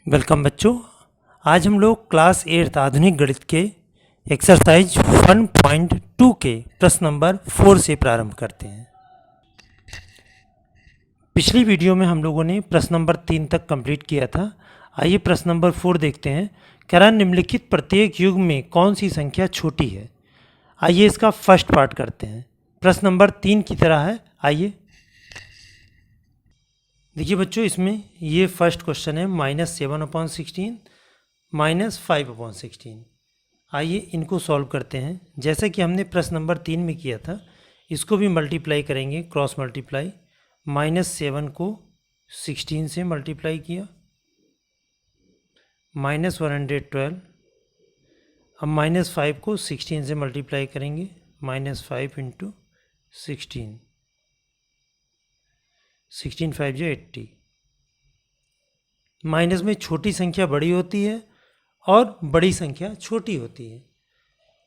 Welcome बच्चों। आज हम लोग क्लास 8 आधुनिक गणित के एक्सरसाइज 1.2 के प्रश्न नंबर 4 से प्रारंभ करते हैं। पिछली वीडियो में हम लोगों ने प्रश्न नंबर 3 तक कंप्लीट किया था। आइए प्रश्न नंबर 4 देखते हैं। कह रहा है निम्नलिखित प्रत्येक युग में कौन सी संख्या छोटी है। आइए इसका फर्स्ट पार्ट करते हैं। प्रश्न नंबर 3 की तरह है। आइए देखिए बच्चों, इसमें ये फर्स्ट क्वेश्चन है -7/16 -5/16। आइए इनको सॉल्व करते हैं जैसे कि हमने प्रश्न नंबर 3 में किया था। इसको भी मल्टीप्लाई करेंगे, क्रॉस मल्टीप्लाई। -7 को 16 से मल्टीप्लाई किया, -112। अब -5 को 16 से मल्टीप्लाई करेंगे, -5 × 16, 16 5 जो 80। माइनस में छोटी संख्या बड़ी होती है और बड़ी संख्या छोटी होती है।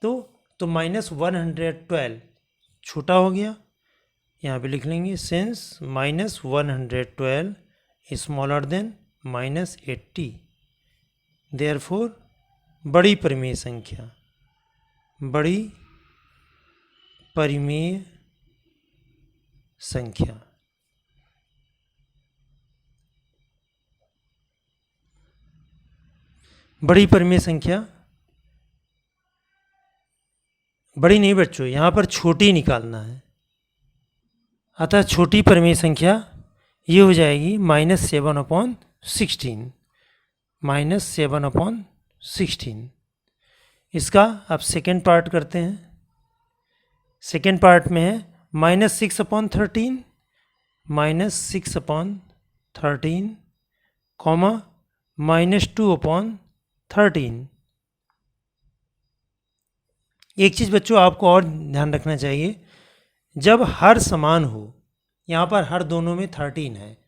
तो -112 छोटा हो गया। यहाँ पे लिख लेंगे सिंस -112 स्मॉलर देन -80, देयरफॉर बड़ी परिमेय संख्या, बड़ी परिमेय संख्या। बड़ी परिमेय संख्या बड़ी नहीं बच्चों, यहाँ पर छोटी निकालना है। अतः छोटी परिमेय संख्या ये हो जाएगी -7/16, -7/16। इसका अब सेकेंड पार्ट करते हैं। सेकेंड पार्ट में है -6/13, -6/13, -2/13। एक चीज़ बच्चों आपको और ध्यान रखना चाहिए, जब हर समान हो, यहाँ पर हर दोनों में 13 है,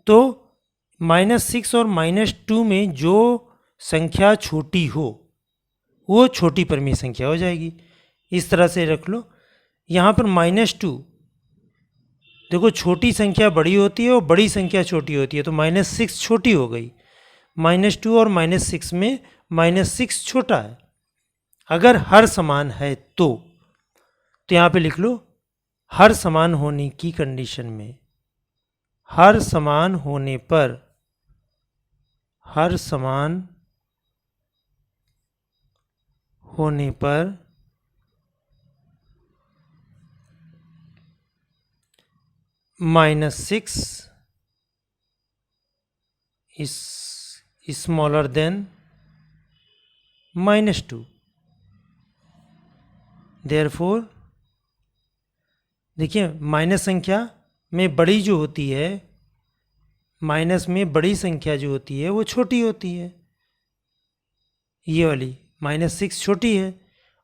तो -6 और -2 में जो संख्या छोटी हो वो छोटी परिमेय संख्या हो जाएगी। इस तरह से रख लो। यहाँ पर -2, देखो छोटी संख्या बड़ी होती है और बड़ी संख्या छोटी होती है, तो -6 छोटी हो गई। -2 और -6 में -6 छोटा है। अगर हर समान है तो यहाँ पे लिख लो, हर समान होने की कंडीशन में, हर समान होने पर, हर समान होने पर -6 is smaller than -2, देयरफॉर देखिए माइनस संख्या में बड़ी जो होती है, माइनस में बड़ी संख्या जो होती है वो छोटी होती है। ये वाली -6 छोटी है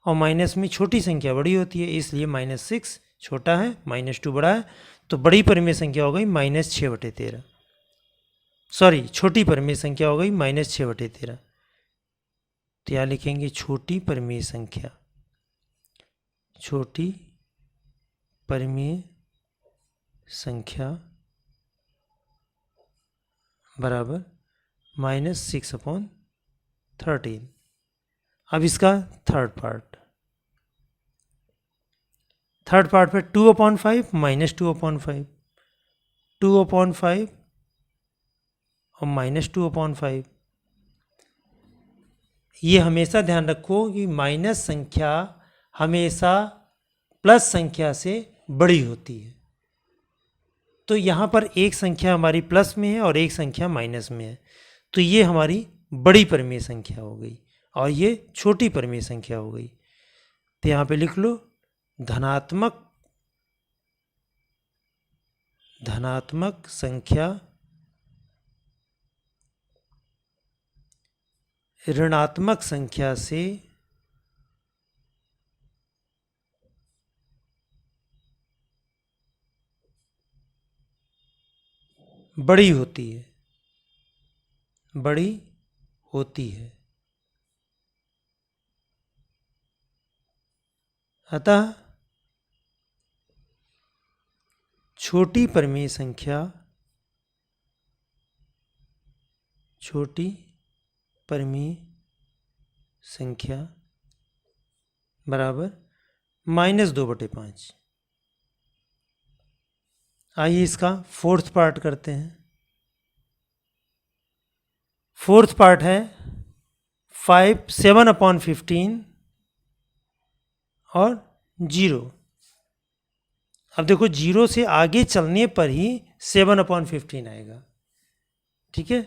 और माइनस में छोटी संख्या बड़ी होती है, इसलिए -6 छोटा है, -2 बड़ा है। तो बड़ी परिमेय संख्या हो गई -6/13। सॉरी, छोटी परिमेय संख्या हो गई -6/13। तो यहाँ लिखेंगे छोटी परिमेय संख्या, छोटी परिमेय संख्या बराबर -6/13। अब इसका थर्ड पार्ट पे 2/5 -2/5, 2/5 और -2/5। ये हमेशा ध्यान रखो कि माइनस संख्या हमेशा प्लस संख्या से बड़ी होती है। तो यहाँ पर एक संख्या हमारी प्लस में है और एक संख्या माइनस में है, तो ये हमारी बड़ी परिमेय संख्या हो गई और ये छोटी परिमेय संख्या हो गई। तो यहाँ पे लिख लो धनात्मक संख्या ऋणात्मक संख्या से बड़ी होती है, बड़ी होती है। अतः छोटी परिमेय संख्या छोटी परिमेय संख्या बराबर -2/5। आइए इसका फोर्थ पार्ट करते हैं। फोर्थ पार्ट है 7/15 और 0। अब देखो 0 से आगे चलने पर ही 7/15 आएगा, ठीक है।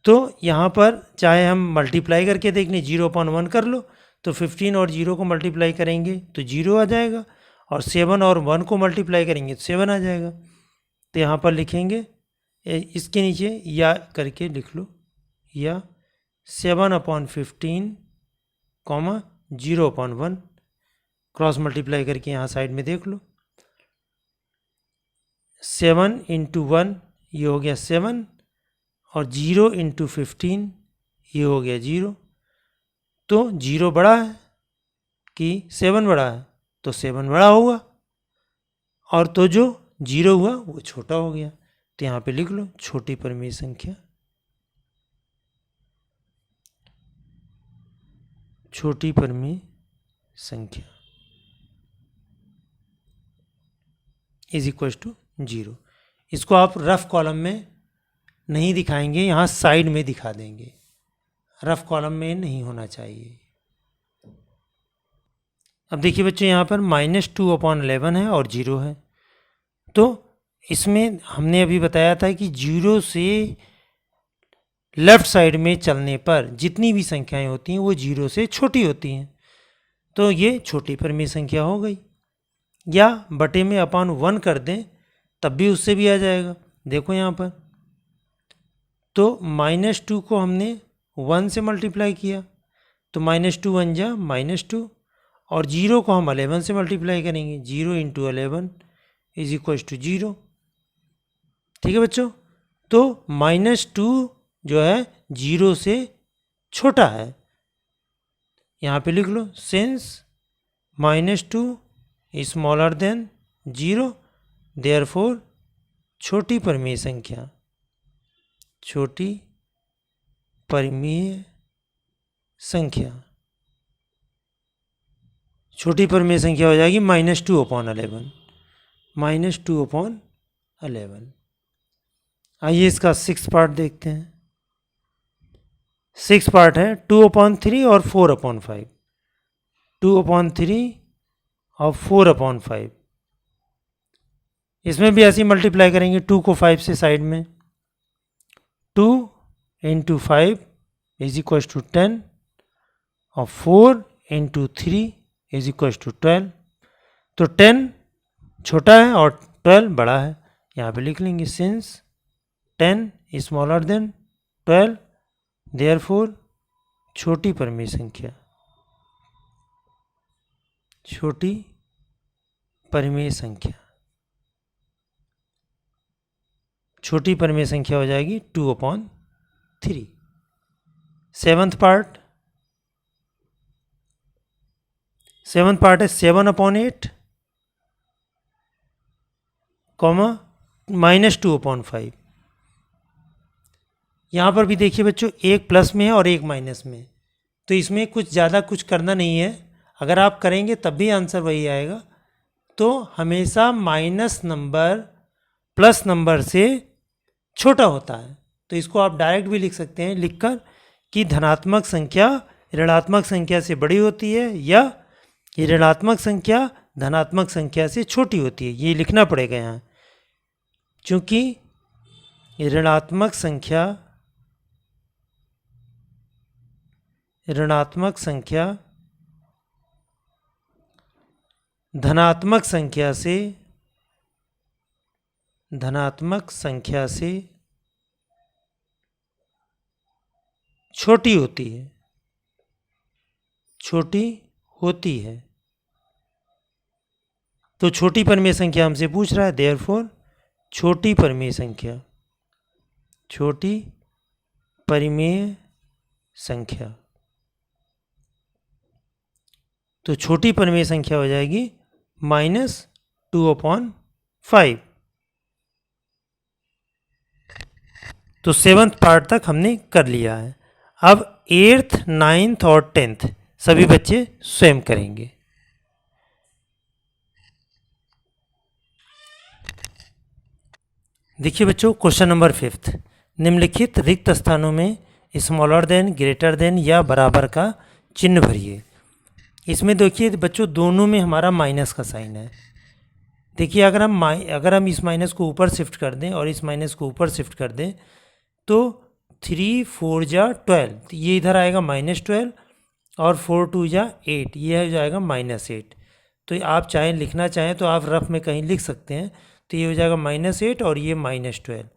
तो यहाँ पर चाहे हम मल्टीप्लाई करके देख लें, 0/1 कर लो तो 15 और 0 को मल्टीप्लाई करेंगे तो 0 आ जाएगा, और 7 और 1 को मल्टीप्लाई करेंगे तो 7 आ जाएगा। तो यहाँ पर लिखेंगे, इसके नीचे या करके लिख लो, या 7/15 0/1 क्रॉस मल्टीप्लाई करके यहाँ साइड में देख लो। 7 × 1 ये हो गया 7, और 0 × 15 ये हो गया 0। तो 0 बड़ा है कि 7 बड़ा है, तो 7 बड़ा होगा, और तो जो 0 हुआ वो छोटा हो गया। तो यहाँ पे लिख लो छोटी परिमेय संख्या, छोटी परिमेय संख्या इज इक्वल टू 0। इसको आप रफ कॉलम में नहीं दिखाएंगे, यहाँ साइड में दिखा देंगे, रफ कॉलम में नहीं होना चाहिए। अब देखिए बच्चों, यहाँ पर -2/11 है और 0 है। तो इसमें हमने अभी बताया था कि 0 से लेफ्ट साइड में चलने पर जितनी भी संख्याएं होती हैं वो 0 से छोटी होती हैं। तो ये छोटी परिमेय संख्या हो गई, या बटे में /1 कर दें तब भी उससे भी आ जाएगा। देखो यहाँ पर तो -2 को हमने 1 से मल्टीप्लाई किया तो -2 1 जा -2, और 0 को हम 11 से मल्टीप्लाई करेंगे, 0 × 11 इज इक्वल टू 0। ठीक है बच्चों, तो -2 जो है 0 से छोटा है। यहाँ पे लिख लो, सिंस -2 स्मॉलर देन 0 देयरफॉर छोटी परिमेय संख्या, छोटी परिमेय संख्या, छोटी परिमेय संख्या हो जाएगी -2/11, -2/11। आइए इसका 6th पार्ट देखते हैं। 6th पार्ट है 2/3 और 4/5, 2/3 और 4/5। इसमें भी ऐसे ही मल्टीप्लाई करेंगे, 2 को 5 से साइड में, 2 × 5 इज इक्वल टू 10, और 4 × 3 इज इक्वल टू 12। तो 10 छोटा है और 12 बड़ा है। यहाँ पे लिख लेंगे, सिंस 10 स्मॉलर देन 12 देयरफॉर छोटी परिमेय संख्या, छोटी परिमेय संख्या, छोटी परिमेय संख्या हो जाएगी 2/3। 7th पार्ट, 7th पार्ट है 7/8, -2/5। यहाँ पर भी देखिए बच्चों, एक प्लस में है और एक माइनस में, तो इसमें कुछ ज़्यादा कुछ करना नहीं है। अगर आप करेंगे तब भी आंसर वही आएगा। तो हमेशा माइनस नंबर प्लस नंबर से छोटा होता है। तो इसको आप डायरेक्ट भी लिख सकते हैं लिखकर कि धनात्मक संख्या ऋणात्मक संख्या से बड़ी होती है, या ऋणात्मक संख्या धनात्मक संख्या से छोटी होती है। ये लिखना पड़ेगा यहाँ, क्योंकि ऋणात्मक संख्या धनात्मक संख्या से छोटी होती है। तो छोटी परिमेय संख्या हमसे पूछ रहा है, देयरफॉर छोटी परिमेय संख्या, छोटी परिमेय संख्या। तो छोटी परिमेय संख्या हो जाएगी -2/5। तो 7th पार्ट तक हमने कर लिया है। अब 8th, 9th और 10th सभी बच्चे स्वयं करेंगे। देखिए बच्चों, क्वेश्चन नंबर 5th, निम्नलिखित रिक्त स्थानों में स्मॉलर देन, ग्रेटर देन या बराबर का चिन्ह भरिए। इसमें देखिए बच्चों, दोनों में हमारा माइनस का साइन है। देखिए अगर हम इस माइनस को ऊपर शिफ्ट कर दें और इस माइनस को ऊपर शिफ्ट कर दें तो 3 4 जा 12, तो ये इधर आएगा -12 और 4 2 जा 8, ये हो जाएगा -8। तो आप चाहें लिखना चाहें तो आप रफ में कहीं लिख सकते हैं। तो ये हो जाएगा -8 और ये -12।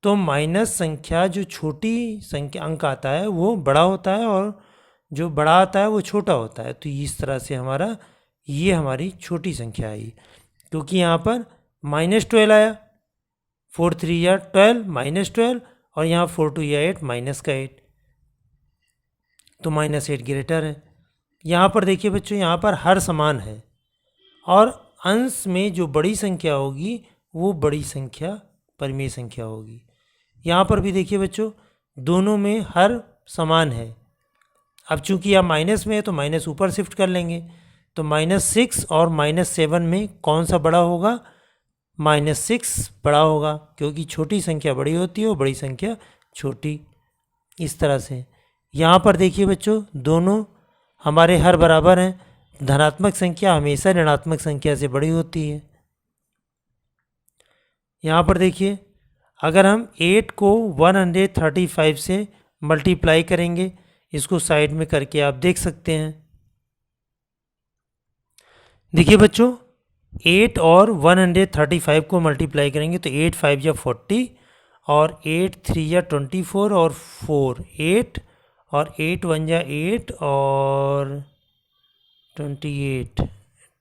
तो माइनस संख्या, जो छोटी संख्या अंक आता है वो बड़ा होता है और जो बड़ा आता है वो छोटा होता है। तो इस तरह से ये हमारी छोटी संख्या आई, क्योंकि यहाँ पर -12 आया, 4 3 या 12 -12 और यहाँ 4 2 या 8 -8, तो -8 ग्रेटर है। यहाँ पर देखिए बच्चों, यहाँ पर हर समान है और अंश में जो बड़ी संख्या होगी वो बड़ी संख्या परिमेय संख्या होगी। यहाँ पर भी देखिए बच्चों, दोनों में हर समान है। अब चूंकि यह माइनस में है तो माइनस ऊपर शिफ्ट कर लेंगे, तो -6 और -7 में कौन सा बड़ा होगा? -6 बड़ा होगा, क्योंकि छोटी संख्या बड़ी होती है और बड़ी संख्या छोटी। इस तरह से यहाँ पर देखिए बच्चों, दोनों हमारे हर बराबर हैं। धनात्मक संख्या हमेशा ऋणात्मक संख्या से बड़ी होती है। यहाँ पर देखिए, अगर हम 8 को 135 से मल्टीप्लाई करेंगे, इसको साइड में करके आप देख सकते हैं। देखिए बच्चों, 8 और 135 को मल्टीप्लाई करेंगे तो 8 5 या 40 और 8 3 या 24 और 4 8 और 8 1 या 8 और 28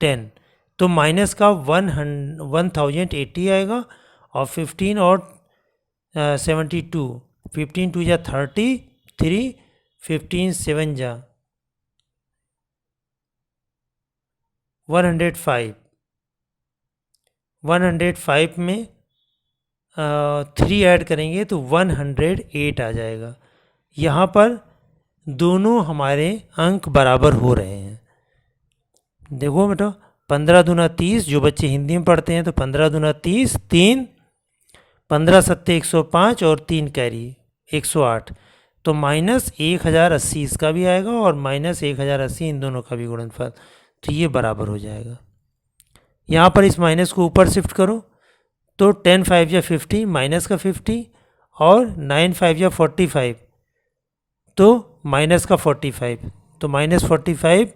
10, तो माइनस का 1080 आएगा और 15 और 72, 15 2 या 30, 3 15 7 जा 105 में 3 ऐड करेंगे तो 108 आ जाएगा। यहाँ पर दोनों हमारे अंक बराबर हो रहे हैं। देखो बेटा, 15 दूना 30, जो बच्चे हिंदी में पढ़ते हैं तो 15 दूना 30, 3 15 सत्ते 105 और 3 कैरी 108, तो -1080 इसका भी आएगा और -1080 इन दोनों का भी गुणनफल, तो ये बराबर हो जाएगा। यहाँ पर इस माइनस को ऊपर शिफ्ट करो तो 10 5 या 50, माइनस का 50 और 9 5 या 45, तो माइनस का 45, तो -45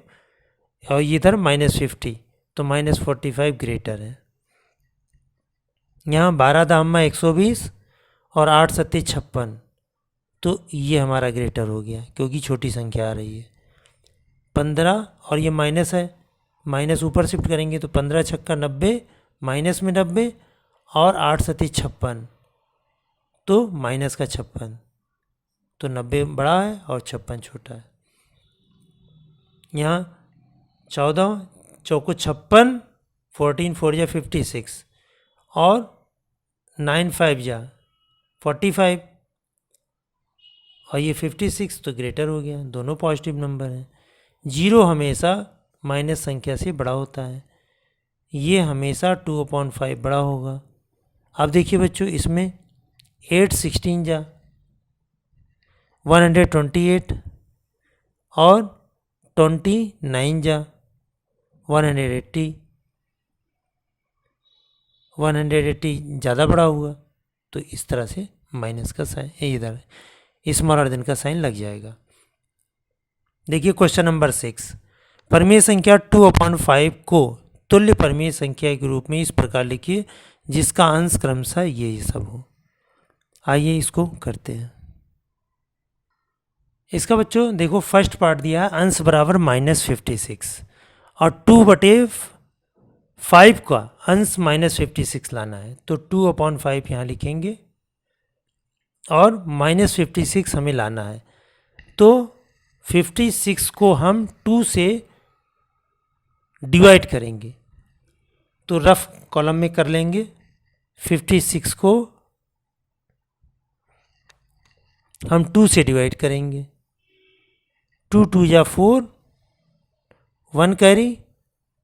और इधर -50, तो -45 ग्रेटर है। यहाँ 12 दामा 120 और 8 सत्ते 56, तो ये हमारा ग्रेटर हो गया, क्योंकि छोटी संख्या आ रही है। 15 और ये माइनस है, माइनस ऊपर शिफ्ट करेंगे तो 15 छक्का 90, माइनस में 90 और 8 सत्ते 56, तो माइनस का 56, तो 90 बड़ा है और 56 छोटा है। यहाँ 14 चौको 56, 14 4 या 56 और 9 5 या 45 और ये 56, तो ग्रेटर हो गया। दोनों पॉजिटिव नंबर हैं। 0 हमेशा माइनस संख्या से बड़ा होता है, ये हमेशा 2/5 बड़ा होगा। अब देखिए बच्चों, इसमें 8 16 जा 128 और 29 जा 180, 180 ज़्यादा बड़ा हुआ, तो इस तरह से माइनस का साइन इधर स्मॉलर देन का साइन लग जाएगा। देखिए क्वेश्चन नंबर 6, परिमेय संख्या 2/5 को तुल्य परिमेय संख्या के रूप में इस प्रकार लिखिए जिसका अंश क्रमशः ये सब हो। आइए इसको करते हैं। इसका बच्चों देखो, फर्स्ट पार्ट दिया है अंश बराबर -56 और 2/5 का अंश -56 लाना है, तो 2/5 यहाँ लिखेंगे और -56 हमें लाना है। तो 56 को हम 2 से डिवाइड करेंगे, तो रफ कॉलम में कर लेंगे। 56 को हम 2 से डिवाइड करेंगे। 2 2 जा 4, 1 कैरी,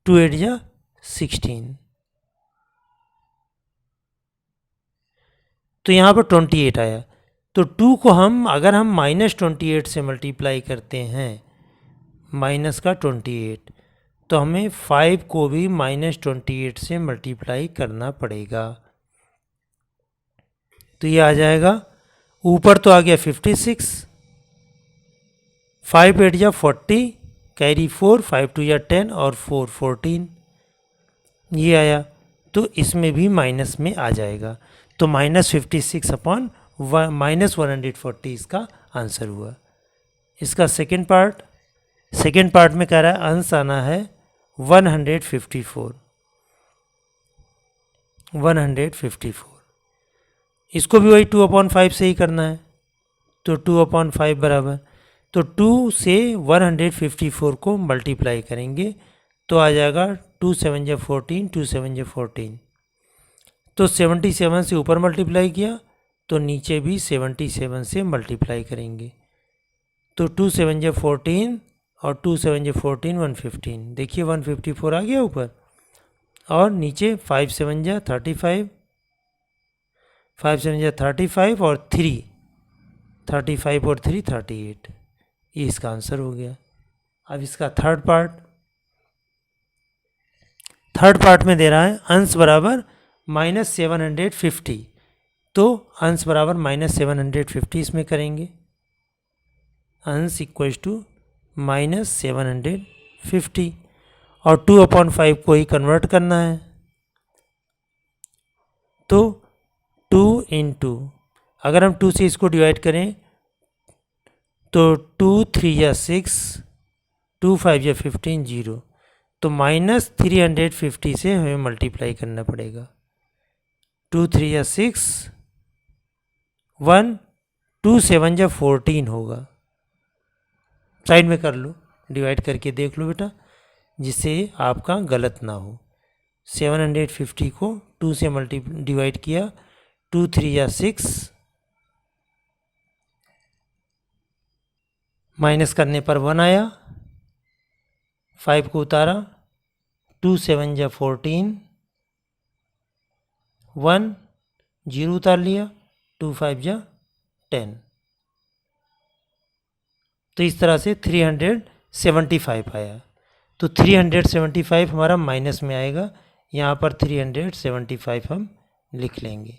2 8 जा 16, तो यहाँ पर 28 आया। तो 2 को हम अगर हम -28 से मल्टीप्लाई करते हैं, माइनस का 28, तो हमें 5 को भी -28 से मल्टीप्लाई करना पड़ेगा। तो ये आ जाएगा, ऊपर तो आ गया 56, 5 8 जा 40, कैरी 4, 5 2 जा 10 और 4 14, ये आया। तो इसमें भी माइनस में आ जाएगा। तो -56 अपॉन -140 इसका आंसर हुआ। इसका सेकेंड पार्ट में कह रहा है अंश आना है 154। इसको भी वही 2/5 से ही करना है, तो 2/5 बराबर, तो 2 से 154 को मल्टीप्लाई करेंगे तो आ जाएगा 2 7 जा 14, 2 7 जा 14। तो 77 से ऊपर मल्टीप्लाई किया तो नीचे भी 77 से मल्टीप्लाई करेंगे। तो 2 7 जा 14 और 2 7 जा 14 115, देखिए 154 आ गया ऊपर, और नीचे 5 7 जा 35, 5 7 जा 35 और 3, 35 और 3 38, ये इसका आंसर हो गया। अब इसका थर्ड पार्ट में दे रहा है अंश बराबर -750, तो अंश बराबर -750 इसमें करेंगे, अंश इक्वल टू -750, और 2/5 को ही कन्वर्ट करना है। तो 2 इंटू, अगर हम 2 से इसको डिवाइड करें तो 2 3 या 6, 2 5 या 15 0, तो -350 से हमें मल्टीप्लाई करना पड़ेगा। 2 3 या 6, 1 2 7 या 14 होगा। साइड में कर लो, डिवाइड करके देख लो बेटा, जिससे आपका गलत ना हो। 750 को 2 से डिवाइड किया, 2 3 या 6, माइनस करने पर 1 आया, 5 को उतारा, 2 7 जा 14, 1 0 उतार लिया, 2 5 जा 10, तो इस तरह से 375 आया। तो 375 हमारा माइनस में आएगा, यहाँ पर 375 हम लिख लेंगे।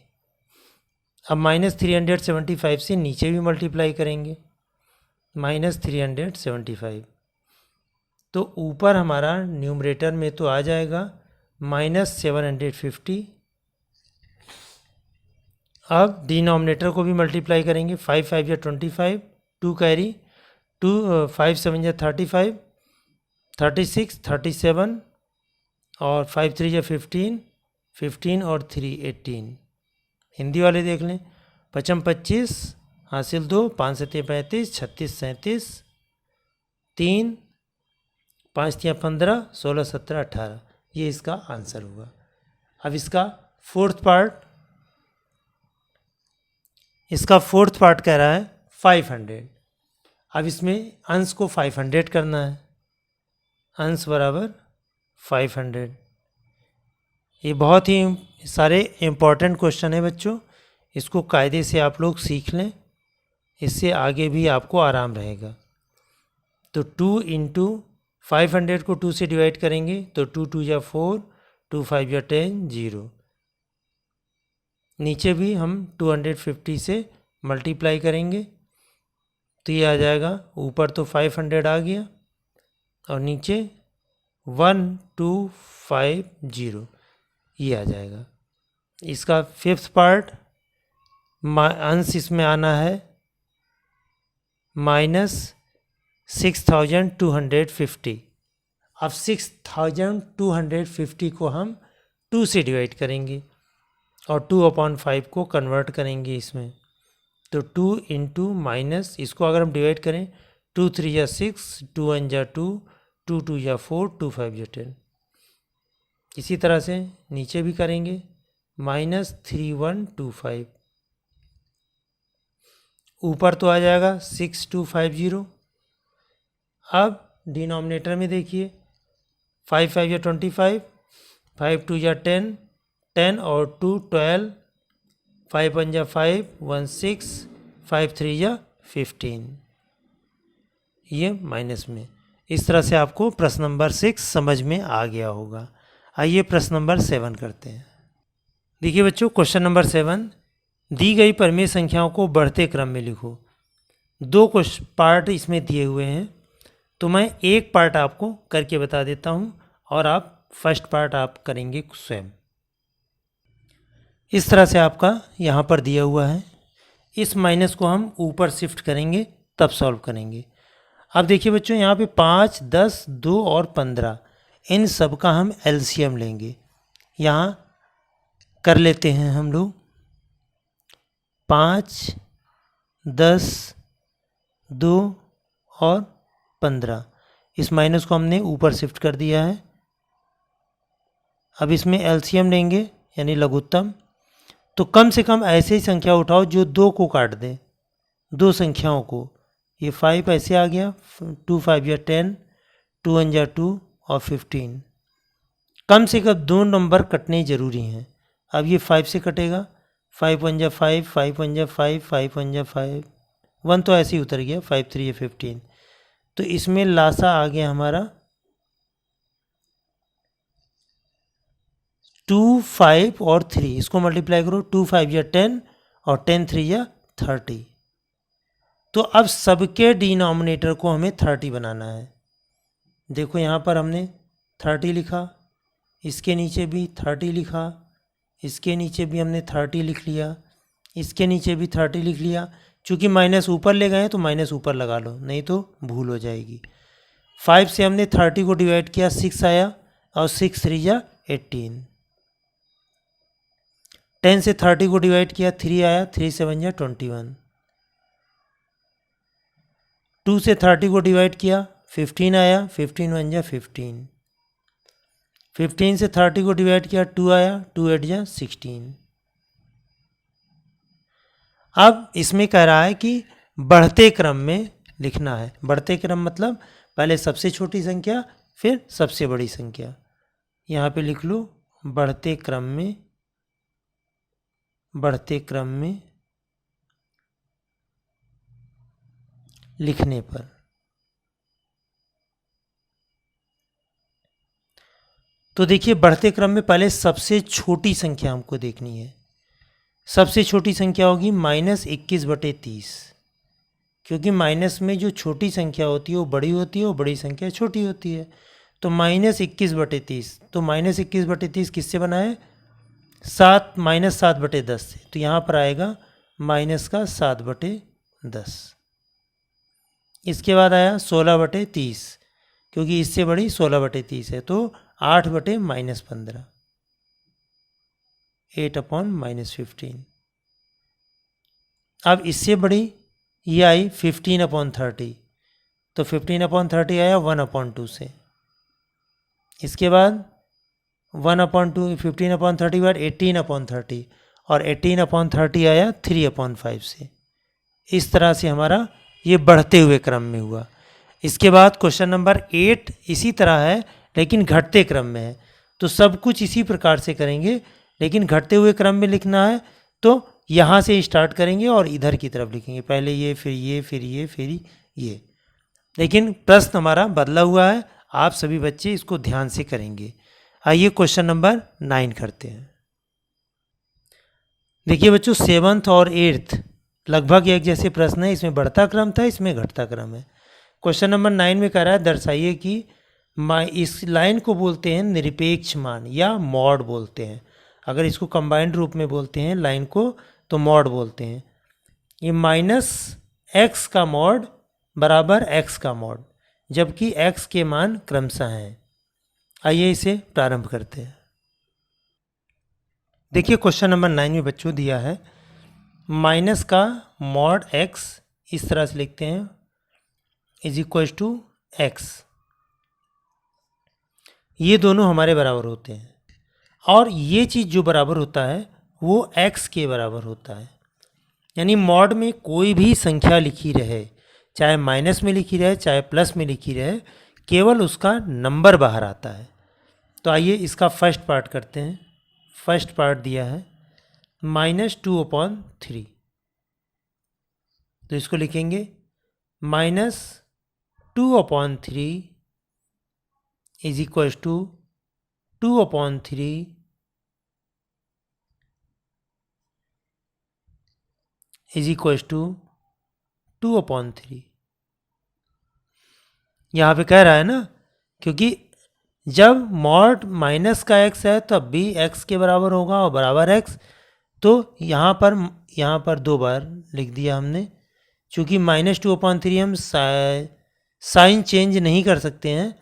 अब -375 से नीचे भी मल्टीप्लाई करेंगे, -375, तो ऊपर हमारा न्यूमरेटर में तो आ जाएगा -750। अब डिनोमिनेटर को भी मल्टीप्लाई करेंगे, 5 5 या 25, 2 कैरी, 2 5 7 या 35, 36 37, और 5 3 या 15, 15 और 3 18। हिंदी वाले देख लें, 55 25, हासिल 2, 5 7 35, 36 37, 3 5 3 15, 16 17 18, ये इसका आंसर होगा। अब इसका फोर्थ पार्ट कह रहा है 500। अब इसमें अंश को 500 करना है, अंश बराबर 500। ये बहुत ही सारे इम्पॉर्टेंट क्वेश्चन है बच्चों, इसको कायदे से आप लोग सीख लें, इससे आगे भी आपको आराम रहेगा। तो 2 इंटू 500 को 2 से डिवाइड करेंगे तो 2 2 या 4, 2 5 या 10 0, नीचे भी हम 250 से मल्टीप्लाई करेंगे तो ये आ जाएगा, ऊपर तो 500 आ गया और नीचे 1250, ये आ जाएगा। इसका फिफ्थ पार्ट, अंश इसमें आना है -6250। अब 6250 को हम 2 से डिवाइड करेंगे और 2/5 को कन्वर्ट करेंगे इसमें, तो 2 इंटू माइनस, इसको अगर हम डिवाइड करें 2 3 या 6, 2 1 जा 2, 2 2 या 4, 2 5 या 10। इसी तरह से नीचे भी करेंगे, -3125, ऊपर तो आ जाएगा 6250। अब डिनोमिनेटर में देखिए 5 5 या 25, 5 2 या 10, 10 और 2 12, 5 1 या 5, 1 6, 5 3 या 15, ये माइनस में। इस तरह से आपको प्रश्न नंबर 6 समझ में आ गया होगा। आइए प्रश्न नंबर 7 करते हैं। देखिए बच्चों, क्वेश्चन नंबर 7, दी गई परिमेय संख्याओं को बढ़ते क्रम में लिखो। दो पार्ट इसमें दिए हुए हैं, तो मैं एक पार्ट आपको करके बता देता हूं और आप फर्स्ट पार्ट आप करेंगे स्वयं। इस तरह से आपका यहाँ पर दिया हुआ है। इस माइनस को हम ऊपर शिफ्ट करेंगे तब सॉल्व करेंगे। अब देखिए बच्चों, यहाँ पे 5, 10, 2 और 15, इन सब का हम एलसीएम लेंगे। यहाँ कर लेते हैं हम लोग 5, 10, 2 और 15। इस माइनस को हमने ऊपर शिफ्ट कर दिया है। अब इसमें एलसीएम लेंगे यानी लघुत्तम। तो कम से कम ऐसे ही संख्या उठाओ जो 2 को काट दें, दो संख्याओं को। ये 5 ऐसे आ गया, 2 5 या 10, 2 1 या 2 और 15। कम से कम 2 नंबर कटने जरूरी हैं। अब ये 5 से कटेगा, 5 1 या 5, 5 1 या 5, 5 1 या 5, 1 तो ऐसे ही उतर गया, 5 3 या 15। तो इसमें लासा आ गया हमारा 2 5 और 3। इसको मल्टीप्लाई करो, 2 5 या 10 और 10 3 या 30। तो अब सबके डिनोमिनेटर को हमें 30 बनाना है। देखो यहाँ पर हमने 30 लिखा, इसके नीचे भी 30 लिखा, इसके नीचे भी हमने 30 लिख लिया, इसके नीचे भी 30 लिख लिया। चूँकि माइनस ऊपर ले गए तो माइनस ऊपर लगा लो, नहीं तो भूल हो जाएगी। 5 से हमने 30 को डिवाइड किया, 6 आया और 6 3 या 18। 10 से 30 को डिवाइड किया, 3 आया, 3 7 या 21। 2 से 30 को डिवाइड किया, 15 आया, 15 1 या 15। 15 से 30 को डिवाइड किया, 2 आया, 2 8 या 16। अब इसमें कह रहा है कि बढ़ते क्रम में लिखना है। बढ़ते क्रम मतलब पहले सबसे छोटी संख्या फिर सबसे बड़ी संख्या। यहाँ पे लिख लो बढ़ते क्रम में, बढ़ते क्रम में लिखने पर। तो देखिए, बढ़ते क्रम में पहले सबसे छोटी संख्या हमको देखनी है। सबसे छोटी संख्या होगी -21/30, क्योंकि माइनस में जो छोटी संख्या होती है वो बड़ी होती है और बड़ी संख्या छोटी होती है। तो -21/30, तो -21/30 किससे बना है? -7/10 से। तो यहाँ पर आएगा -7/10। इसके बाद आया 16/30, क्योंकि इससे बड़ी 16/30 है, तो 8/-15, 8/-15। अब इससे बड़ी ये आई 15/30, तो 15/30 आया 1/2 से। इसके बाद 1/2, 15/30 के बाद 18/30, और 18/30 आया 3/5 से। इस तरह से हमारा ये बढ़ते हुए क्रम में हुआ। इसके बाद क्वेश्चन नंबर 8 इसी तरह है, लेकिन घटते क्रम में है। तो सब कुछ इसी प्रकार से करेंगे, लेकिन घटते हुए क्रम में लिखना है तो यहाँ से स्टार्ट करेंगे और इधर की तरफ लिखेंगे। पहले ये, फिर ये, फिर ये, फिर ये। लेकिन प्रश्न हमारा बदला हुआ है, आप सभी बच्चे इसको ध्यान से करेंगे। आइए क्वेश्चन नंबर 9 करते हैं। देखिए बच्चों, 7th और 8th लगभग एक जैसे प्रश्न है। इसमें बढ़ता क्रम था, इसमें घटता क्रम है। क्वेश्चन नंबर 9 में कह रहा है दर्शाइए कि इस लाइन को बोलते हैं निरपेक्ष मान या मॉड बोलते हैं। अगर इसको कंबाइंड रूप में बोलते हैं लाइन को तो मॉड बोलते हैं। ये -x का मॉड बराबर x का मॉड, जबकि x के मान क्रमशः हैं। आइए इसे प्रारंभ करते हैं। देखिए क्वेश्चन नंबर 9 में बच्चों दिया है माइनस का मॉड x, इस तरह से लिखते हैं, = x। ये दोनों हमारे बराबर होते हैं, और ये चीज़ जो बराबर होता है वो x के बराबर होता है। यानी मॉड में कोई भी संख्या लिखी रहे, चाहे माइनस में लिखी रहे चाहे प्लस में लिखी रहे, केवल उसका नंबर बाहर आता है। तो आइए इसका फर्स्ट पार्ट करते हैं। फर्स्ट पार्ट दिया है -2/3, तो इसको लिखेंगे -2/3 is equal to 2/3 is equal to 2/3। यहाँ पे कह रहा है ना, क्योंकि जब मॉड माइनस का x है तब भी x के बराबर होगा और बराबर x, तो यहाँ पर 2 बार लिख दिया हमने। चूँकि -2/3 हम साइन चेंज नहीं कर सकते हैं,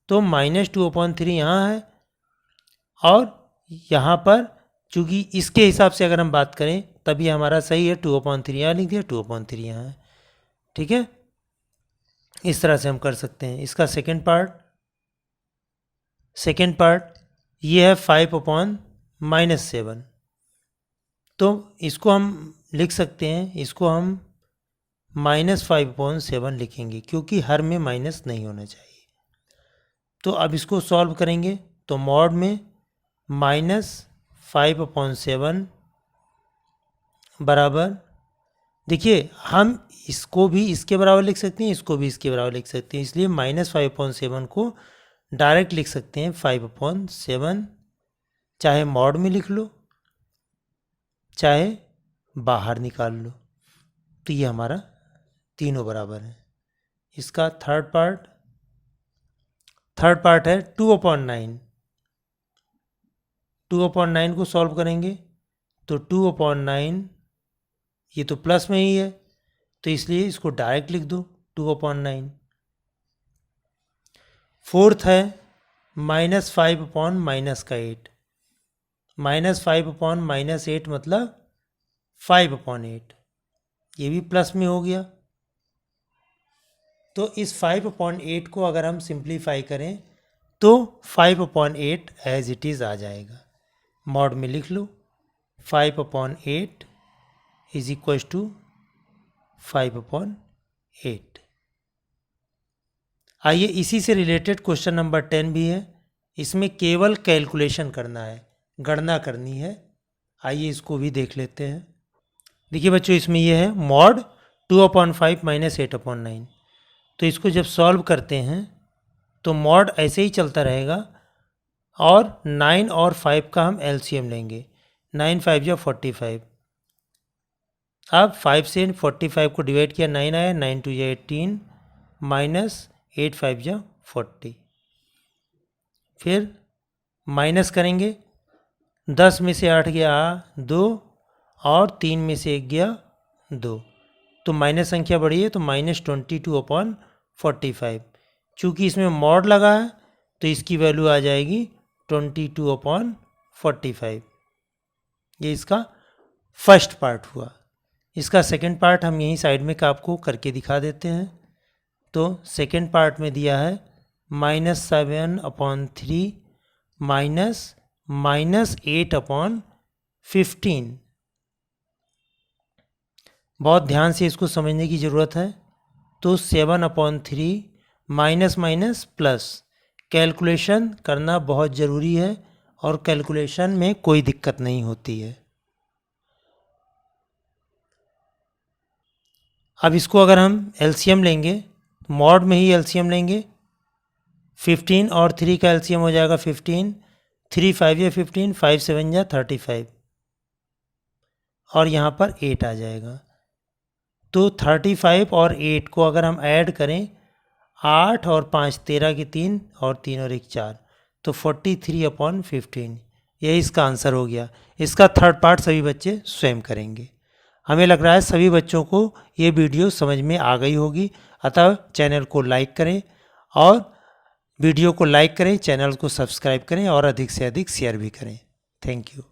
तो -2/3 यहाँ है, और यहाँ पर चूँकि इसके हिसाब से अगर हम बात करें तभी हमारा सही है, 2/3 यहाँ लिख दिया, 2/3 यहाँ है। ठीक है, इस तरह से हम कर सकते हैं। इसका सेकेंड पार्ट ये है 5/-7, तो इसको हम लिख सकते हैं, इसको हम -5/7 लिखेंगे, क्योंकि हर में माइनस नहीं होना चाहिए। तो अब इसको सॉल्व करेंगे तो मॉड में -5/7 बराबर, देखिए हम इसको भी इसके बराबर लिख सकते हैं, इसको भी इसके बराबर लिख सकते हैं, इसलिए -5/7 को डायरेक्ट लिख सकते हैं 5/7, चाहे मॉड में लिख लो चाहे बाहर निकाल लो, तो ये हमारा तीनों बराबर है। इसका थर्ड पार्ट है 2/9। 2/9 को सॉल्व करेंगे तो 2/9, ये तो प्लस में ही है, तो इसलिए इसको डायरेक्ट लिख दो 2/9। फोर्थ है -5/-8। -5/-8 मतलब 5/8, ये भी प्लस में हो गया। तो इस 5/8 को अगर हम सिंप्लीफाई करें तो 5/8 एज इट इज़ आ जाएगा। मॉड में लिख लो 5/8 इज इक्वल टू 5/8। आइए इसी से रिलेटेड क्वेश्चन नंबर 10 भी है, इसमें केवल कैलकुलेशन करना है, गणना करनी है। आइए इसको भी देख लेते हैं। देखिए बच्चों, इसमें यह है मॉड 2/5 -8/9। तो इसको जब सॉल्व करते हैं तो मॉड ऐसे ही चलता रहेगा, और 9 और 5 का हम एलसीएम लेंगे। 9 5 या 45। अब 5 से 45 को डिवाइड किया, 9 आया, 9 2 या 18 माइनस 8 5 या 40। फिर माइनस करेंगे, 10 में से 8 गया 2 और 3 में से 1 गया 2, तो माइनस संख्या बढ़ी है, तो -22/45। चूँकि इसमें मॉड लगा है तो इसकी वैल्यू आ जाएगी 22/45। ये इसका फर्स्ट पार्ट हुआ। इसका सेकंड पार्ट हम यहीं साइड में आपको करके दिखा देते हैं। तो सेकंड पार्ट में दिया है -7/3 -8/15। बहुत ध्यान से इसको समझने की ज़रूरत है। तो 7/3 माइनस माइनस प्लस, कैलकुलेशन करना बहुत ज़रूरी है, और कैलकुलेशन में कोई दिक्कत नहीं होती है। अब इसको अगर हम एलसीएम लेंगे, मॉड में ही एलसीएम लेंगे, 15 और 3 का एलसीएम हो जाएगा 15, 3 5 या 15, 5 7 या 35, और यहाँ पर 8 आ जाएगा। तो 35 और 8 को अगर हम ऐड करें, 8 और 5 13 के 3, और 3 और 1 4, तो 43/15। यही इसका आंसर हो गया। इसका थर्ड पार्ट सभी बच्चे स्वयं करेंगे। हमें लग रहा है सभी बच्चों को ये वीडियो समझ में आ गई होगी, अतः चैनल को लाइक करें, और वीडियो को लाइक करें, चैनल को सब्सक्राइब करें, और अधिक से अधिक शेयर भी करें। Thank you.